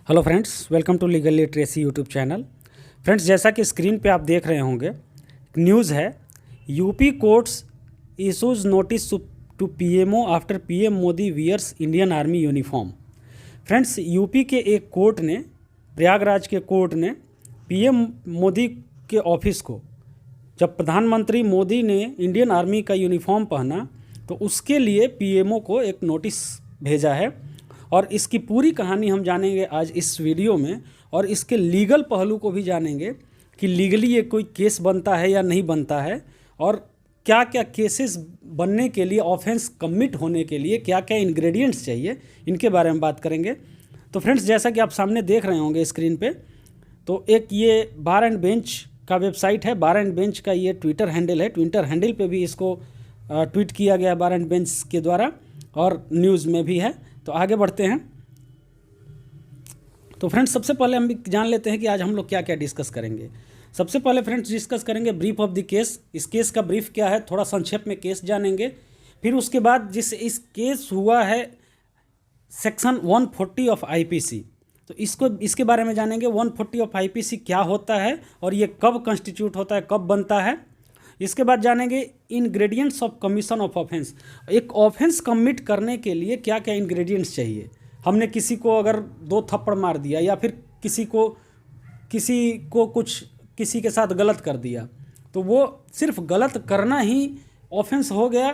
Hello friends, welcome to legal literacy YouTube channel. Friends, जैसा कि screen पे आप देख रहे होंगे, न्यूज़ है UP courts issues notice to PMO after PM Modi wears Indian army uniform. Friends, UP के एक कोर्ट ने, प्रयागराज के कोर्ट ने पीएम मोदी के ऑफिस को, जब प्रधानमंत्री मोदी ने इंडियन आर्मी का यूनिफॉर्म पहना तो उसके लिए पीएमओ को एक नोटिस भेजा है। और इसकी पूरी कहानी हम जानेंगे आज इस वीडियो में, और इसके लीगल पहलू को भी जानेंगे कि लीगली ये कोई केस बनता है या नहीं बनता है, और क्या क्या केसेस बनने के लिए, ऑफेंस कमिट होने के लिए क्या क्या इंग्रेडिएंट्स चाहिए, इनके बारे में बात करेंगे। तो फ्रेंड्स, जैसा कि आप सामने देख रहे होंगे स्क्रीन पे, तो एक ये बार एंड बेंच का वेबसाइट है। बार एंड बेंच का ये ट्विटर हैंडल है। ट्विटर हैंडल पे भी इसको ट्वीट किया गया बार एंड बेंच के द्वारा, और न्यूज़ में भी है। तो आगे बढ़ते हैं। तो फ्रेंड्स, सबसे पहले हम जान लेते हैं कि आज हम लोग क्या क्या डिस्कस करेंगे। सबसे पहले फ्रेंड्स डिस्कस करेंगे ब्रीफ ऑफ द केस। इस केस का ब्रीफ क्या है, थोड़ा संक्षेप में केस जानेंगे। फिर उसके बाद इस केस हुआ है सेक्शन 140 ऑफ आईपीसी, तो इसके बारे में जानेंगे। 140 ऑफ आईपीसी क्या होता है और ये कब कंस्टिट्यूट होता है, कब बनता है। इसके बाद जानेंगे ingredients of commission of offence. एक ऑफेंस कमिट करने के लिए क्या क्या इंग्रेडिएंट्स चाहिए। हमने किसी को अगर 2 थप्पड़ मार दिया, या फिर किसी को कुछ किसी के साथ गलत कर दिया, तो वो सिर्फ गलत करना ही ऑफेंस हो गया,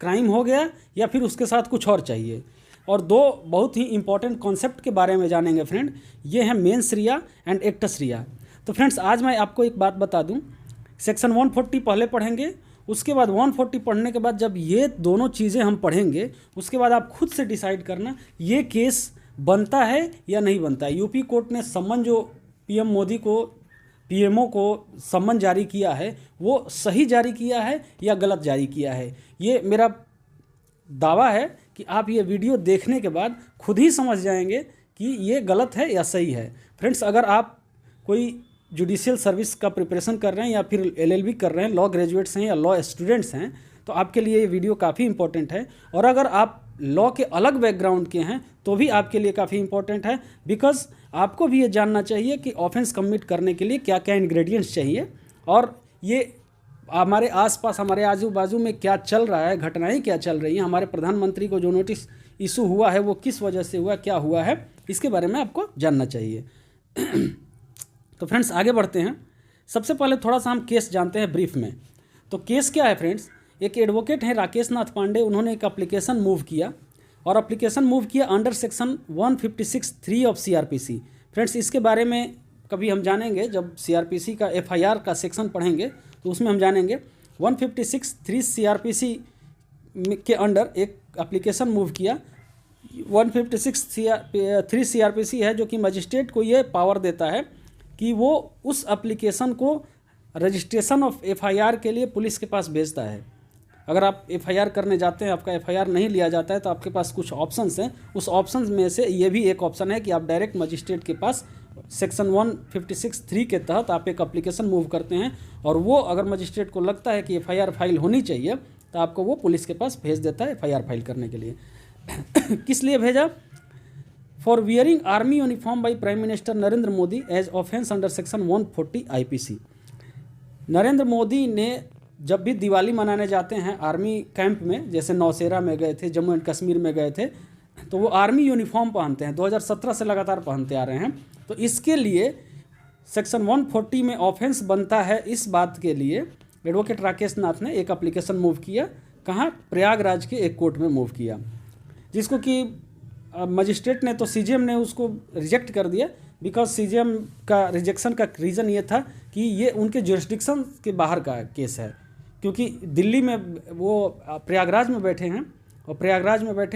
क्राइम हो गया, या फिर उसके साथ कुछ और चाहिए। और 2 बहुत ही इंपॉर्टेंट कॉन्सेप्ट के बारे में जानेंगे फ्रेंड, ये हैं मेंस रिया एंड एक्टस रिया। तो फ्रेंड्स, आज मैं आपको एक बात बता दूं, सेक्शन 140 पहले पढ़ेंगे, उसके बाद 140 पढ़ने के बाद जब ये दोनों चीज़ें हम पढ़ेंगे, उसके बाद आप खुद से डिसाइड करना ये केस बनता है या नहीं बनता है। यूपी कोर्ट ने सम्मन जो पीएम मोदी को, पीएमओ को सम्मन जारी किया है, वो सही जारी किया है या गलत जारी किया है। ये मेरा दावा है कि आप ये वीडियो देखने के बाद खुद ही समझ जाएंगे कि ये गलत है या सही है। फ्रेंड्स, अगर आप कोई जुडिशियल सर्विस का प्रिपरेशन कर रहे हैं, या फिर एलएलबी कर रहे हैं, लॉ ग्रेजुएट्स हैं या लॉ स्टूडेंट्स हैं, तो आपके लिए ये वीडियो काफ़ी इंपॉर्टेंट है। और अगर आप लॉ के अलग बैकग्राउंड के हैं तो भी आपके लिए काफ़ी इंपॉर्टेंट है, बिकॉज आपको भी ये जानना चाहिए कि ऑफेंस कमिट करने के लिए क्या क्या इंग्रेडिएंट्स चाहिए, और ये हमारे आसपास, हमारे आजू बाजू में क्या चल रहा है, घटनाएं क्या चल रही हैं, हमारे प्रधानमंत्री को जो नोटिस इशू हुआ है वो किस वजह से हुआ, क्या हुआ है, इसके बारे में आपको जानना चाहिए। तो फ्रेंड्स, आगे बढ़ते हैं। सबसे पहले थोड़ा सा हम केस जानते हैं ब्रीफ में। तो केस क्या है फ्रेंड्स, एक एडवोकेट हैं राकेश नाथ पांडे, उन्होंने एक एप्लीकेशन मूव किया, और एप्लीकेशन मूव किया under section 156(3) of CrPC. Friends, इसके बारे में कभी हम जानेंगे जब सीआरपीसी का एफआईआर का सेक्शन पढ़ेंगे, तो उसमें हम जानेंगे। 156(3) सीआरपीसी के अंडर एक एप्लीकेशन मूव किया। 156(3) सीआरपीसी है जो कि मजिस्ट्रेट को ये पावर देता है कि वो उस एप्लीकेशन को रजिस्ट्रेशन ऑफ एफआईआर के लिए पुलिस के पास भेजता है। अगर आप एफआईआर करने जाते हैं, आपका एफआईआर नहीं लिया जाता है, तो आपके पास कुछ ऑप्शंस हैं। उस ऑप्शंस में से ये भी एक ऑप्शन है कि आप डायरेक्ट मजिस्ट्रेट के पास सेक्शन 156(3) के तहत आप एक एप्लीकेशन मूव करते हैं, और वो अगर मजिस्ट्रेट को लगता है कि एफआईआर फाइल होनी चाहिए, तो आपको वो पुलिस के पास भेज देता है एफआईआर फाइल करने के लिए। किस लिए भेजा? For wearing army uniform by prime minister Narendra Modi as offence under section 140 IPC. Narendra Modi ने जब भी दिवाली मनाने जाते हैं आर्मी कैंप में, जैसे नौशेरा में गए थे, जम्मू एंड कश्मीर में गए थे, तो वो आर्मी यूनिफॉर्म पहनते हैं, 2017 से लगातार पहनते आ रहे हैं। तो इसके लिए सेक्शन 140 में ऑफेंस बनता है। इस बात के लिए एडवोकेट राकेश नाथ ने एक एप्लीकेशन मूव किया। कहाँ? प्रयागराज के एक कोर्ट में मूव किया, जिसको कि मजिस्ट्रेट ने, तो सीजीएम ने उसको रिजेक्ट कर दिया, बिकॉज सीजीएम का रिजेक्शन का रीज़न ये था कि ये उनके जुरिस्डिक्शन के बाहर का केस है, क्योंकि दिल्ली में वो प्रयागराज में बैठे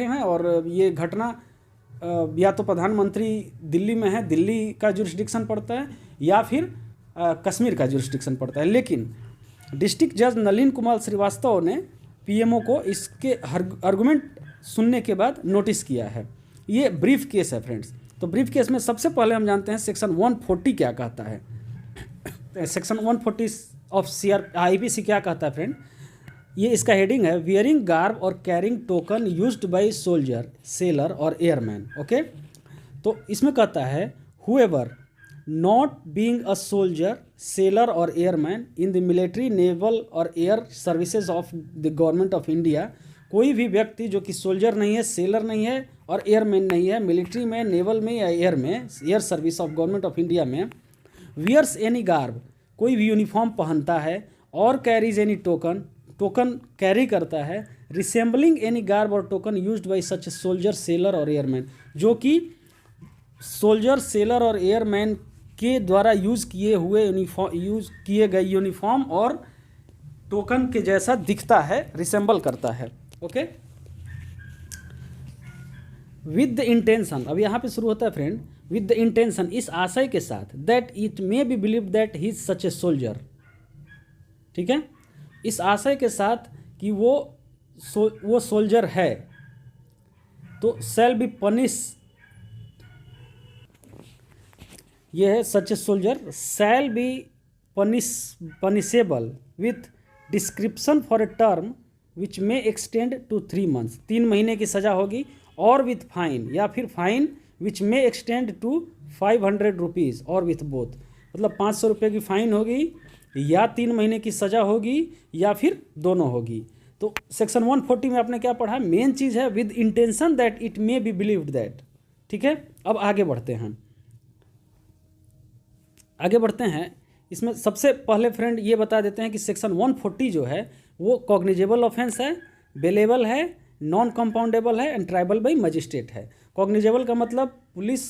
हैं, और ये घटना या तो प्रधानमंत्री दिल्ली में है, दिल्ली का जुरिस्डिक्शन पड़ता है, या फिर कश्मीर का जुरिस्डिक्शन पड़ता है। लेकिन डिस्ट्रिक्ट जज नलिन कुमार श्रीवास्तव ने पीएमओ को इसके आर्गूमेंट सुनने के बाद नोटिस किया है। ये ब्रीफ केस है फ्रेंड्स। तो ब्रीफ केस में सबसे पहले हम जानते हैं सेक्शन 140 क्या कहता है। सेक्शन 140 ऑफ आईपीसी क्या कहता है फ्रेंड? ये इसका हेडिंग है, वियरिंग गार्ब और carrying token used by soldier, seller और एयरमैन। ओके, तो इसमें कहता है whoever not being a soldier, sailor or airman in the military, naval और air services of the government of India, कोई भी व्यक्ति जो कि सोल्जर नहीं है, सेलर नहीं है और एयरमैन नहीं है, मिलिट्री में, नेवल में या एयर में, air service of government of India में, वियर्स एनी गार्ब, कोई भी यूनिफॉर्म पहनता है, और carries any token, token carry करता है, रिसेंबलिंग एनी गार्ब और token used by such soldier, seller और एयरमैन, जो कि सोल्जर, सेलर और एयरमैन के द्वारा यूज़ किए गए यूनिफॉर्म और टोकन के जैसा दिखता है, रिसेंबल करता है। ओके, विद द इंटेंशन, अब यहाँ पे शुरू होता है फ्रेंड, विद द इंटेंशन, इस आशय के साथ, that it may be believe that he is such a soldier, ठीक है, इस आशय के साथ कि वो सोल्जर है, तो शैल बी पनिश, ये है such a soldier, shall be punishable with description for a term which may extend to 3 months, 3 महीने की सज़ा होगी, और विथ फाइन, या फिर fine which may extend to 500 rupees, और विथ बोथ, मतलब 500 रुपये की फ़ाइन होगी, या 3 महीने की सज़ा होगी, या फिर दोनों होगी। तो सेक्शन 140 में आपने क्या पढ़ा, मेन चीज़ है with intention that it may be believed that, ठीक है। अब आगे बढ़ते हैं, इसमें सबसे पहले फ्रेंड ये बता देते हैं कि सेक्शन 140 जो है वो कॉग्निजेबल ऑफेंस है, बेलेबल है, नॉन कंपाउंडेबल है एंड ट्राइबल बाई मजिस्ट्रेट है। कॉग्निजेबल का मतलब police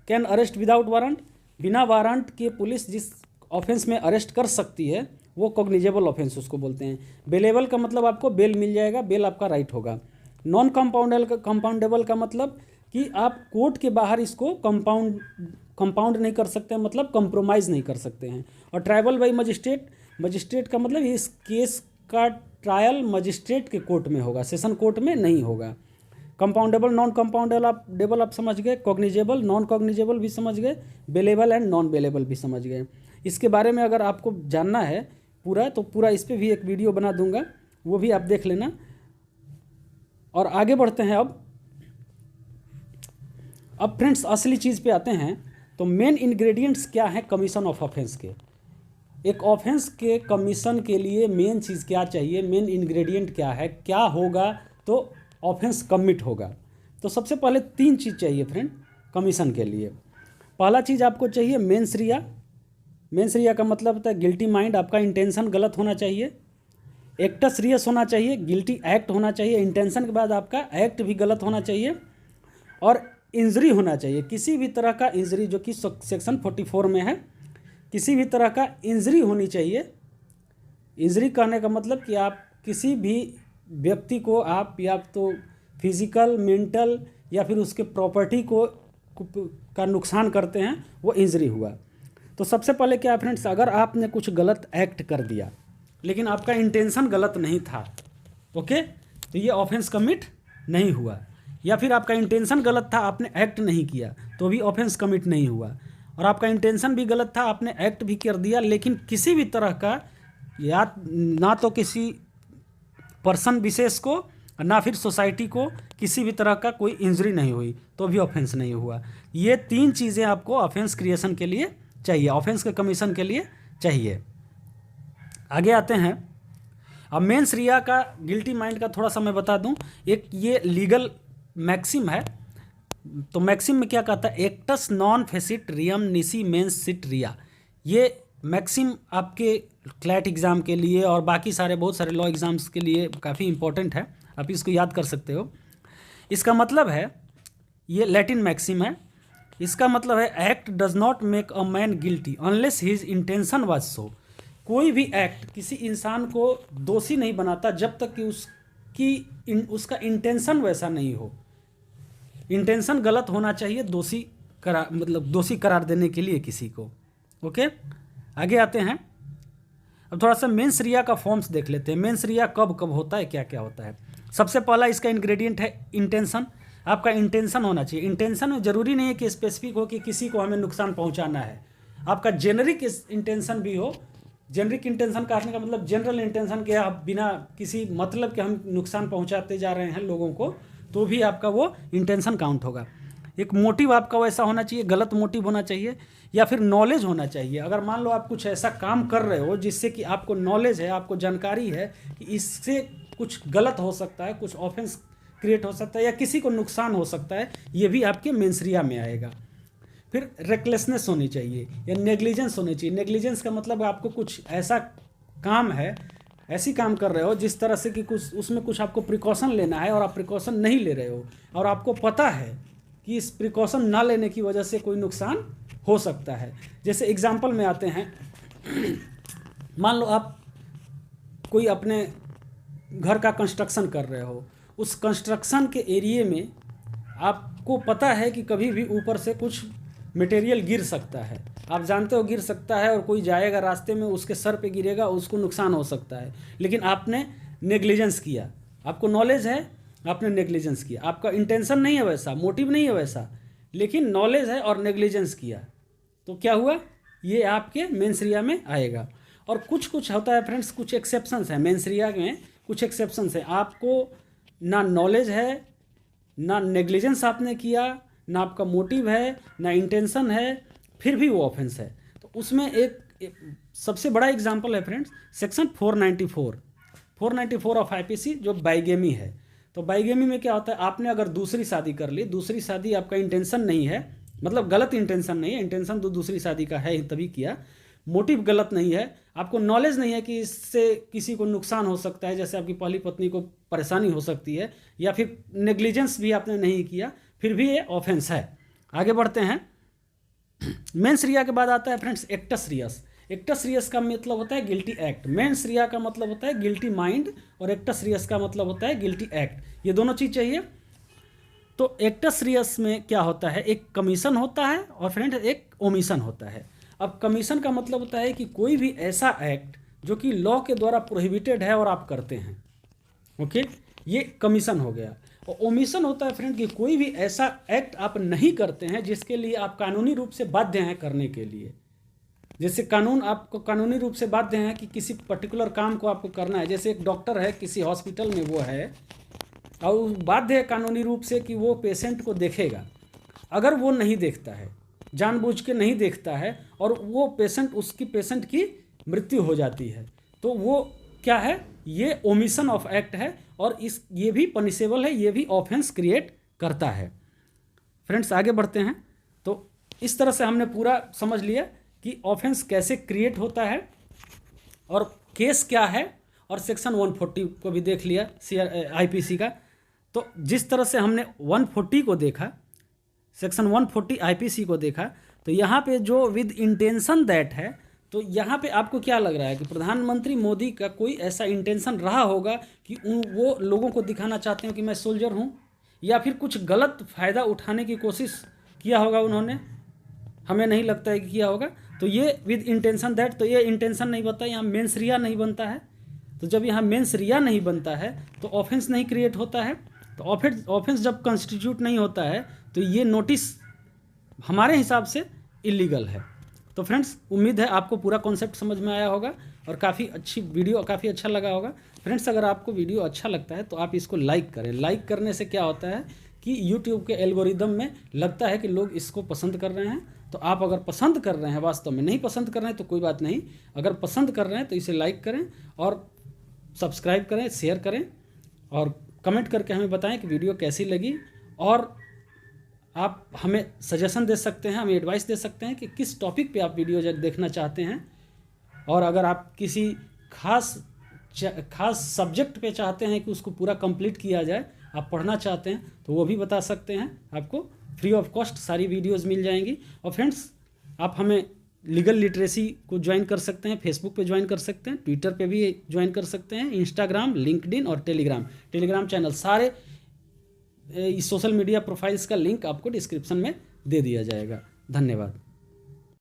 can arrest without warrant, बिना वारंट के पुलिस जिस ऑफेंस में अरेस्ट कर सकती है वो कॉग्निजेबल ऑफेंस उसको बोलते हैं। बेलेबल का मतलब आपको बेल मिल जाएगा, बेल आपका राइट होगा। नॉन कंपाउंडेबल का मतलब कि आप कोर्ट के बाहर इसको कंपाउंड नहीं कर सकते हैं, मतलब कंप्रोमाइज़ नहीं कर सकते हैं। और ट्राइबल बाई मजिस्ट्रेट का मतलब इस केस का ट्रायल मजिस्ट्रेट के कोर्ट में होगा, सेशन कोर्ट में नहीं होगा। कंपाउंडेबल, नॉन कंपाउंडेबल आप समझ गए, कॉग्निजेबल, नॉन कॉग्निजेबल भी समझ गए, बेलेबल एंड नॉन बेलेबल भी समझ गए। इसके बारे में अगर आपको जानना है पूरा, तो पूरा इस पर भी एक वीडियो बना दूंगा, वो भी आप देख लेना। और आगे बढ़ते हैं। अब फ्रेंड्स असली चीज़ पे आते हैं। तो मेन इंग्रेडिएंट्स क्या हैं कमीशन ऑफ ऑफेंस के। एक ऑफेंस के कमीशन के लिए मेन चीज़ क्या चाहिए, मेन इंग्रेडिएंट क्या है, क्या होगा तो ऑफेंस कमिट होगा। तो सबसे पहले 3 चीज़ चाहिए फ्रेंड कमीशन के लिए। पहला चीज़ आपको चाहिए मेंस रिया। मेंस रिया का मतलब होता है गिल्टी माइंड, आपका इंटेंशन गलत होना चाहिए। एक्टस रियस होना चाहिए, गिल्टी एक्ट होना चाहिए, इंटेंशन के बाद आपका एक्ट भी गलत होना चाहिए। और इंजरी होना चाहिए, किसी भी तरह का इंजरी, जो कि सेक्शन 44 में है, किसी भी तरह का इंजरी होनी चाहिए। इंजरी कहने का मतलब कि आप किसी भी व्यक्ति को आप या तो फिजिकल, मेंटल या फिर उसके प्रॉपर्टी का नुकसान करते हैं, वो इंजरी हुआ। तो सबसे पहले क्या फ्रेंड्स, अगर आपने कुछ गलत एक्ट कर दिया लेकिन आपका इंटेंशन गलत नहीं था, ओके, तो ये ऑफेंस कमिट नहीं हुआ। या फिर आपका इंटेंशन गलत था, आपने एक्ट नहीं किया, तो भी ऑफेंस कमिट नहीं हुआ। और आपका इंटेंशन भी गलत था, आपने एक्ट भी कर दिया, लेकिन किसी भी तरह का या ना तो किसी पर्सन विशेष को ना फिर सोसाइटी को किसी भी तरह का कोई इंजरी नहीं हुई, तो भी ऑफेंस नहीं हुआ। ये 3 चीज़ें आपको ऑफेंस क्रिएशन के लिए चाहिए, ऑफेंस के कमीशन के लिए चाहिए। आगे आते हैं। अब मेंस रिया का गिल्टी माइंड का थोड़ा सा मैं बता दूं। एक ये लीगल मैक्सिम है। तो मैक्सिम में क्या कहता है, acts non face it रियम निसी mains seat रिया। ये मैक्सिम आपके क्लैट एग्ज़ाम के लिए और बाकी सारे बहुत सारे लॉ एग्ज़ाम्स के लिए काफ़ी इंपॉर्टेंट है, आप इसको याद कर सकते हो। इसका मतलब है, ये लैटिन मैक्सिम है, इसका मतलब है act does not make a man guilty unless his intention was so. कोई भी एक्ट किसी इंसान को दोषी नहीं बनाता जब तक कि उसका इंटेंशन वैसा नहीं हो। इंटेंशन गलत होना चाहिए दोषी करार देने के लिए किसी को। ओके, आगे आते हैं। अब थोड़ा सा मेंस रिया का फॉर्म्स देख लेते हैं। मेंस रिया कब कब होता है, क्या क्या होता है। सबसे पहला इसका इंग्रेडिएंट है इंटेंशन। आपका इंटेंशन होना चाहिए। इंटेंशन में ज़रूरी नहीं है कि स्पेसिफिक हो कि किसी को हमें नुकसान पहुंचाना है, आपका जेनरिक इंटेंशन भी हो। जेनरिक इंटेंशन कहने का मतलब जनरल इंटेंशन के आप बिना किसी मतलब के हम नुकसान पहुंचाते जा रहे हैं लोगों को, तो भी आपका वो इंटेंशन काउंट होगा। एक मोटिव आपका वैसा होना चाहिए, गलत मोटिव होना चाहिए, या फिर नॉलेज होना चाहिए। अगर मान लो आप कुछ ऐसा काम कर रहे हो जिससे कि आपको नॉलेज है, आपको जानकारी है कि इससे कुछ गलत हो सकता है, कुछ ऑफेंस क्रिएट हो सकता है या किसी को नुकसान हो सकता है, ये भी आपके मेंसरिया में आएगा। फिर रेकलेसनेस होनी चाहिए या नेग्लिजेंस होनी चाहिए। नेग्लिजेंस का मतलब आपको कुछ ऐसा काम है, ऐसी काम कर रहे हो जिस तरह से कि कुछ उसमें कुछ आपको प्रिकॉशन लेना है और आप प्रिकॉशन नहीं ले रहे हो, और आपको पता है कि इस प्रिकॉशन ना लेने की वजह से कोई नुकसान हो सकता है। जैसे एग्जांपल में आते हैं, मान लो आप कोई अपने घर का कंस्ट्रक्शन कर रहे हो, उस कंस्ट्रक्शन के एरिए में आपको पता है कि कभी भी ऊपर से कुछ मटेरियल गिर सकता है, आप जानते हो गिर सकता है, और कोई जाएगा रास्ते में उसके सर पे गिरेगा, उसको नुकसान हो सकता है, लेकिन आपने नेग्लिजेंस किया। आपको नॉलेज है, आपने नेग्लिजेंस किया, आपका इंटेंशन नहीं है वैसा, मोटिव नहीं है वैसा, लेकिन नॉलेज है और नेग्लिजेंस किया, तो क्या हुआ, ये आपके मेंसरिया में आएगा। और कुछ कुछ होता है फ्रेंड्स, कुछ एक्सेप्शंस हैं मेंसरिया में, कुछ एक्सेप्शंस हैं। आपको ना नॉलेज है, ना नेग्लिजेंस आपने किया, ना आपका मोटिव है, ना इंटेंशन है, फिर भी वो ऑफेंस है। तो उसमें एक सबसे बड़ा एग्जांपल है फ्रेंड्स, सेक्शन 494 ऑफ आईपीसी, जो बाइगेमी है। तो बाइगेमी में क्या होता है, आपने अगर दूसरी शादी कर ली, दूसरी शादी आपका इंटेंशन नहीं है, मतलब गलत इंटेंशन नहीं है, इंटेंशन तो दूसरी शादी का है तभी किया, मोटिव गलत नहीं है, आपको नॉलेज नहीं है कि इससे किसी को नुकसान हो सकता है, जैसे आपकी पहली पत्नी को परेशानी हो सकती है, या फिर नेग्लिजेंस भी आपने नहीं किया, फिर भी ये ऑफेंस है। आगे बढ़ते हैं। मेंस रिया के बाद आता है friends acts Reis. Acts Reis का मतलब होता है गिल्टी एक्ट। मेंस रिया का मतलब होता है गिल्टी माइंड, और एक्टस रियस का मतलब होता है गिल्टी एक्ट। ये दोनों चीज़ चाहिए। तो एक्टस रियस में क्या होता है, एक कमीशन होता है और फ्रेंड्स एक ओमिशन होता है। अब कमीशन का मतलब होता है कि कोई भी ऐसा एक्ट जो कि लॉ के द्वारा प्रोहिबिटेड है और आप करते हैं, ओके, ये कमीशन हो गया। और ओमिशन होता है फ्रेंड कि कोई भी ऐसा एक्ट आप नहीं करते हैं जिसके लिए आप कानूनी रूप से बाध्य हैं करने के लिए। जैसे कानून आपको कानूनी रूप से बाध्य हैं कि किसी पर्टिकुलर काम को आपको करना है। जैसे एक डॉक्टर है, किसी हॉस्पिटल में वो है और बाध्य है कानूनी रूप से कि वो पेशेंट को देखेगा। अगर वो नहीं देखता है, जानबूझ के नहीं देखता है, और वो पेशेंट की मृत्यु हो जाती है, तो वो क्या है, ये ओमिशन ऑफ एक्ट है, और ये भी पनिशेबल है, ये भी ऑफेंस क्रिएट करता है। फ्रेंड्स आगे बढ़ते हैं। तो इस तरह से हमने पूरा समझ लिया कि ऑफेंस कैसे क्रिएट होता है और केस क्या है, और सेक्शन 140 को भी देख लिया आईपीसी का। तो जिस तरह से हमने 140 को देखा, सेक्शन 140 आईपीसी को देखा, तो यहाँ पे जो विद इंटेंशन दैट है, तो यहाँ पे आपको क्या लग रहा है कि प्रधानमंत्री मोदी का कोई ऐसा इंटेंशन रहा होगा कि वो लोगों को दिखाना चाहते हैं कि मैं सोल्जर हूँ, या फिर कुछ गलत फ़ायदा उठाने की कोशिश किया होगा उन्होंने? हमें नहीं लगता है कि किया होगा। तो ये विद इंटेंशन दैट, तो ये इंटेंशन नहीं बनता, यहाँ मेंस रिया नहीं बनता है। तो जब यहाँ मेंस रिया नहीं बनता है तो ऑफेंस नहीं क्रिएट होता है। तो ऑफेंस जब कंस्टिट्यूट नहीं होता है तो ये नोटिस हमारे हिसाब से इलीगल है। तो फ्रेंड्स उम्मीद है आपको पूरा कॉन्सेप्ट समझ में आया होगा और काफ़ी अच्छी वीडियो, काफ़ी अच्छा लगा होगा। फ्रेंड्स अगर आपको वीडियो अच्छा लगता है तो आप इसको लाइक करें। लाइक करने से क्या होता है कि यूट्यूब के एल्गोरिदम में लगता है कि लोग इसको पसंद कर रहे हैं। तो आप अगर पसंद कर रहे हैं, वास्तव में नहीं पसंद कर रहे हैं तो कोई बात नहीं, अगर पसंद कर रहे हैं तो इसे लाइक करें और सब्सक्राइब करें, शेयर करें, और कमेंट करके हमें बताएं कि वीडियो कैसी लगी। और आप हमें सजेशन दे सकते हैं, हमें एडवाइस दे सकते हैं कि किस टॉपिक पे आप वीडियो देखना चाहते हैं। और अगर आप किसी खास सब्जेक्ट पे चाहते हैं कि उसको पूरा कंप्लीट किया जाए, आप पढ़ना चाहते हैं, तो वो भी बता सकते हैं। आपको फ्री ऑफ कॉस्ट सारी वीडियोस मिल जाएंगी। और फ्रेंड्स आप हमें लीगल लिटरेसी को ज्वाइन कर सकते हैं, फेसबुक पे ज्वाइन कर सकते हैं, ट्विटर पे भी ज्वाइन कर सकते हैं, इंस्टाग्राम, लिंक्डइन और टेलीग्राम चैनल, सारे सोशल मीडिया प्रोफाइल्स का लिंक आपको डिस्क्रिप्शन में दे दिया जाएगा। धन्यवाद।